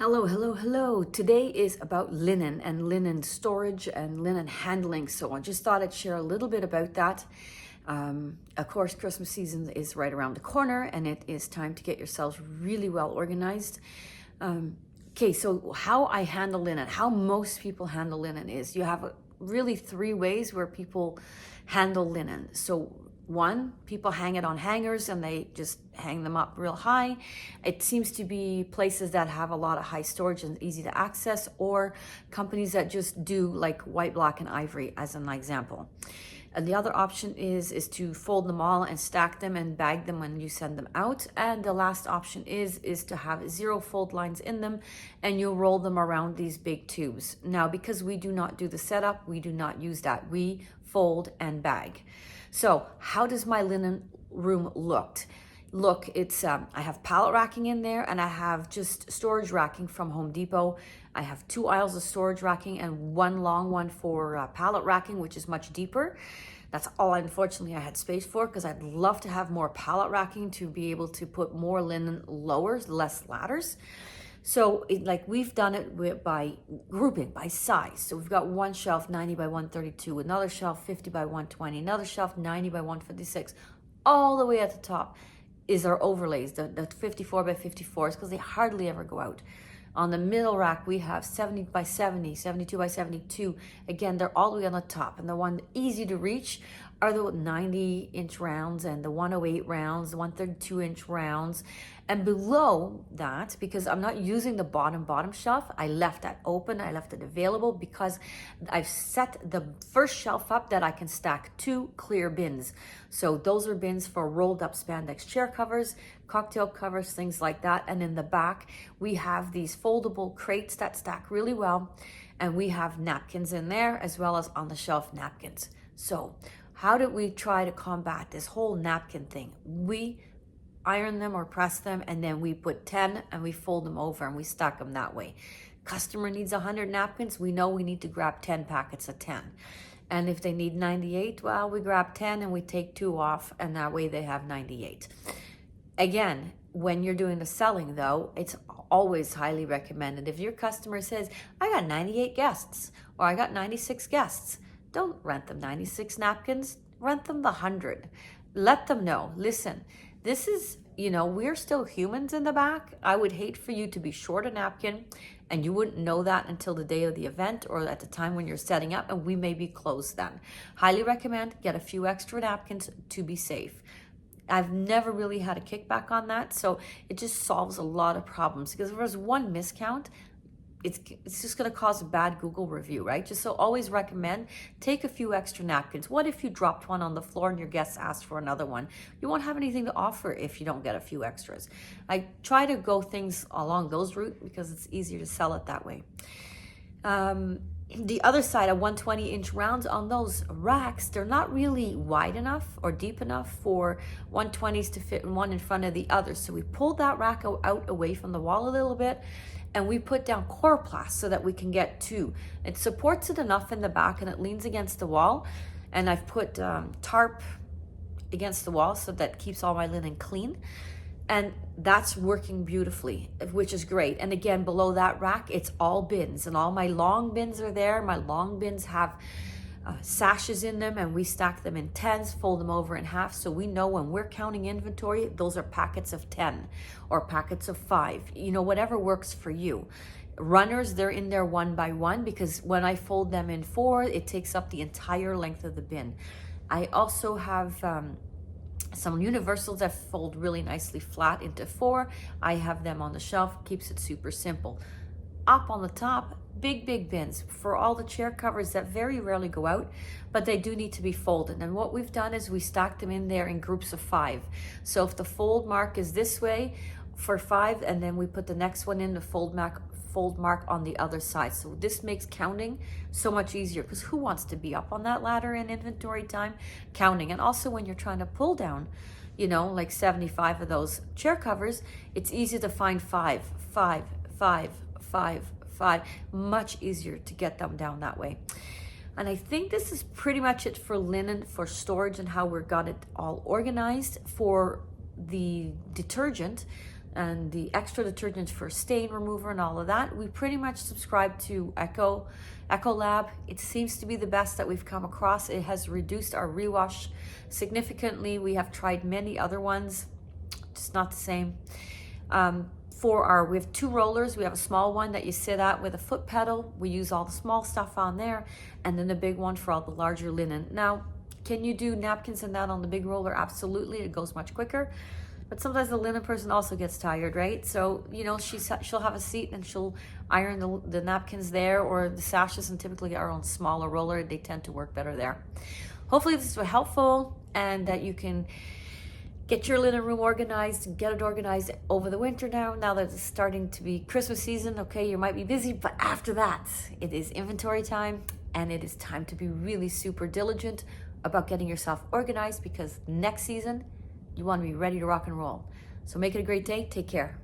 Hello, hello, hello. Today is about linen and linen storage and linen handling. So I just thought I'd share a little bit about that. Of course, Christmas season is right around the corner and it is time to get yourselves really well organized. Okay, so how I handle linen, how most people handle linen is you have really three ways where people handle linen. So one, people hang it on hangers and they just hang them up real high. It seems to be places that have a lot of high storage and easy to access, or companies that just do like white, black, and ivory as an example. And the other option is to fold them all and stack them and bag them when you send them out. And the last option is to have zero fold lines in them and you'll roll them around these big tubes. Now, because we do not do the setup, we do not use that. We fold and bag. So how does my linen room look? It's I have pallet racking in there and I have just storage racking from Home Depot. I have 2 aisles of storage racking and one long one for pallet racking, which is much deeper. That's all unfortunately I had space for, because I'd love to have more pallet racking to be able to put more linen lower, less ladders. So we've done it by grouping, by size. So we've got one shelf 90 by 132, another shelf 50 by 120, another shelf 90 by 156. All the way at the top is our overlays, the 54 by 54s, because they hardly ever go out. On the middle rack, we have 70 by 70, 72 by 72. Again, they're all the way on the top. And the one easy to reach are the 90-inch rounds and the 108 rounds, the 132-inch rounds. And below that, because I'm not using the bottom shelf, I left that open, I left it available because I've set the first shelf up that I can stack 2 clear bins. So those are bins for rolled up spandex chair covers, cocktail covers, things like that. And in the back, we have these foldable crates that stack really well. And we have napkins in there as well as on the shelf napkins. So how did we try to combat this whole napkin thing? We iron them or press them, and then we put 10 and we fold them over and we stack them that way. Customer needs 100 napkins, we know we need to grab 10 packets of 10. And if they need 98, well, we grab 10 and we take 2 off, and that way they have 98. Again, when you're doing the selling though, it's always highly recommended. If your customer says, I got 98 guests or I got 96 guests, don't rent them 96 napkins, rent them the 100. Let them know, listen, this is, we're still humans in the back. I would hate for you to be short a napkin and you wouldn't know that until the day of the event or at the time when you're setting up, and we may be closed then. Highly recommend get a few extra napkins to be safe. I've never really had a kickback on that, so it just solves a lot of problems, because if there's one miscount, it's just going to cause a bad Google review, right? Just so always recommend take a few extra napkins. What if you dropped one on the floor and your guests asked for another one? You won't have anything to offer if you don't get a few extras. I try to go things along those routes because it's easier to sell it that way. The other side of 120-inch rounds on those racks, they're not really wide enough or deep enough for 120s to fit one in front of the other. So we pulled that rack out away from the wall a little bit, and we put down coroplast so that we can get 2. It supports it enough in the back and it leans against the wall. And I've put tarp against the wall so that keeps all my linen clean. And that's working beautifully, which is great. And again, below that rack, it's all bins, and all my long bins are there. My long bins have sashes in them, and we stack them in 10s, fold them over in half. So we know when we're counting inventory, those are packets of 10 or packets of 5, whatever works for you. Runners, they're in there 1 by 1, because when I fold them in 4, it takes up the entire length of the bin. I also have some universals that fold really nicely flat into 4. I have them on the shelf, keeps it super simple. Up on the top, big bins for all the chair covers that very rarely go out, but they do need to be folded. And what we've done is we stack them in there in groups of 5. So if the fold mark is this way for 5, and then we put the next one in the fold mark on the other side. So this makes counting so much easier, because who wants to be up on that ladder in inventory time counting? And also when you're trying to pull down, like 75 of those chair covers, it's easy to find 5, much easier to get them down that way. And I think this is pretty much it for linen, for storage, and how we've got it all organized. For the detergent, and the extra detergent for stain remover and all of that. We pretty much subscribe to Ecolab. It seems to be the best that we've come across. It has reduced our rewash significantly. We have tried many other ones, just not the same. We have 2 rollers. We have a small one that you sit at with a foot pedal. We use all the small stuff on there, and then the big one for all the larger linen. Now, can you do napkins and that on the big roller? Absolutely, it goes much quicker. But sometimes the linen person also gets tired, right? So, she'll have a seat and she'll iron the napkins there, or the sashes, and typically our own smaller roller. They tend to work better there. Hopefully this was helpful, and that you can get your linen room organized and get it organized over the winter now that it's starting to be Christmas season. Okay, you might be busy, but after that, it is inventory time, and it is time to be really super diligent about getting yourself organized, because next season, you want to be ready to rock and roll. So make it a great day. Take care.